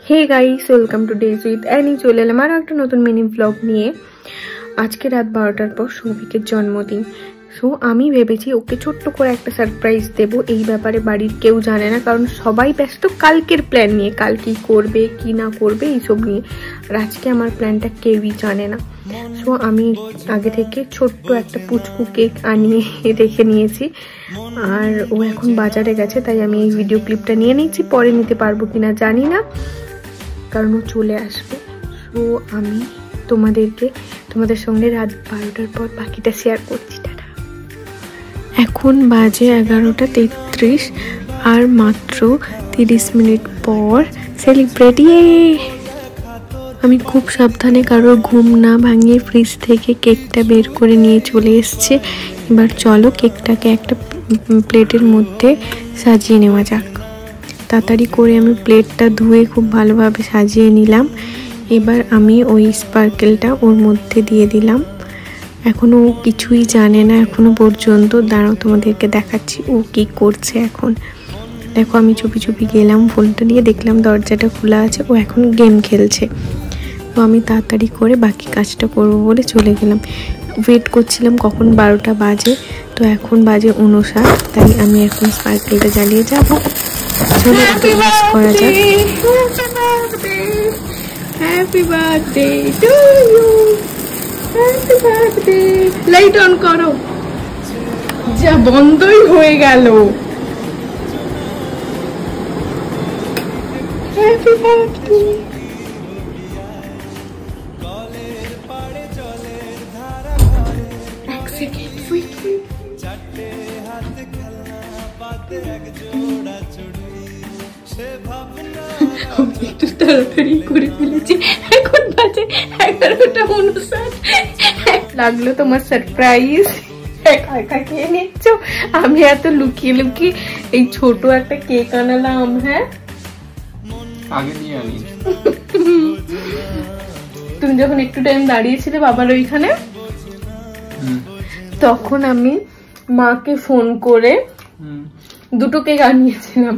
Hey guys, welcome to days with Annie. চলে এলাম আরও একটা নতুন মিনি ব্লগ নিয়ে। আজকে রাত 12টার পর সৌভিকের জন্মদিন। সো আমি ভেবেছি ওকে ছোট্ট করে একটা সারপ্রাইজ দেবো। এই ব্যাপারে বাড়ির কেউ জানে না, কারণ সবাই ব্যস্ত কালকের প্ল্যান নিয়ে, কাল কি করবে কি না করবে এইসব নিয়ে। আর আজকে আমার প্ল্যানটা কেউই জানে না। সো আমি আগে থেকে ছোট্ট একটা পুচকু কেক আনিয়ে রেখে নিয়েছি। আর ও এখন বাজারে গেছে, তাই আমি এই ভিডিও ক্লিপটা নিয়ে নিচ্ছি। পরে নিতে পারবো কিনা জানি না, কারণ ও চলে আসবে। সো আমি তোমাদের সঙ্গে রাত 12টার পর বাকিটা শেয়ার করছি। এখন বাজে 11:33 আর মাত্র 30 মিনিট পর সেলিব্রেট। আমি খুব সাবধানে কারোর ঘুম না ভাঙিয়ে ফ্রিজ থেকে কেকটা বের করে নিয়ে চলে এসেছে। এবার চলো কেকটাকে একটা প্লেটের মধ্যে সাজিয়ে নেওয়া যাক। তাড়াতাড়ি করে আমি প্লেটটা ধুয়ে খুব ভালোভাবে সাজিয়ে নিলাম। এবার আমি ওই স্পার্কেলটা ওর মধ্যে দিয়ে দিলাম। এখনও ও কিছুই জানে না এখনো পর্যন্ত। দাঁড়াও, তোমাদেরকে দেখাচ্ছি ও কি করছে এখন। দেখো, আমি চুপি চুপি গেলাম, ফোনটা নিয়ে দেখলাম দরজাটা খোলা আছে, ও এখন গেম খেলছে। তো আমি তাড়াতাড়ি করে বাকি কাজটা করবো বলে চলে গেলাম। ওয়েট করছিলাম কখন 12টা বাজে, তো এখন বাজে 59। তাই আমি এখন স্পার্কেলটা জ্বালিয়ে যাবো। চলো একটু মিস করা যাক। Happy birthday to you, happy birthday. Light on করো। যা, বন্ধই হয়ে গেল। Happy birthday. এক সেকেন্ড ওয়েট। একটু তাড়াতাড়ি করে ফেলেছি। এখন বাজে 11:59। লাগলো তোমার সারপ্রাইজ? একা একা খেয়ে নিচ্ছ। আমি এত লুকিয়ে লুকিয়ে এই ছোট একটা কেক আনালাম। হ্যাঁ, আগে নিয়ে আনি। তুমি যখন একটু টাইম দাঁড়িয়েছিলে বাবার ওইখানে, তখন আমি মাকে ফোন করে দুটো কেক আনিয়েছিলাম।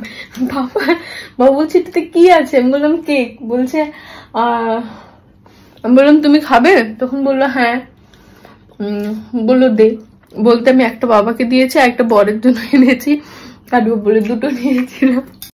বাবা বলছি তাতে কি আছে? আমি বললাম কেক। বলছে আমি বললাম তুমি খাবে? তখন বললো হ্যাঁ। বললো দে। বলতে আমি একটা বাবাকে দিয়েছি, একটা বরের জন্য এনেছি। কাটবো বলে দুটো নিয়েছিলাম।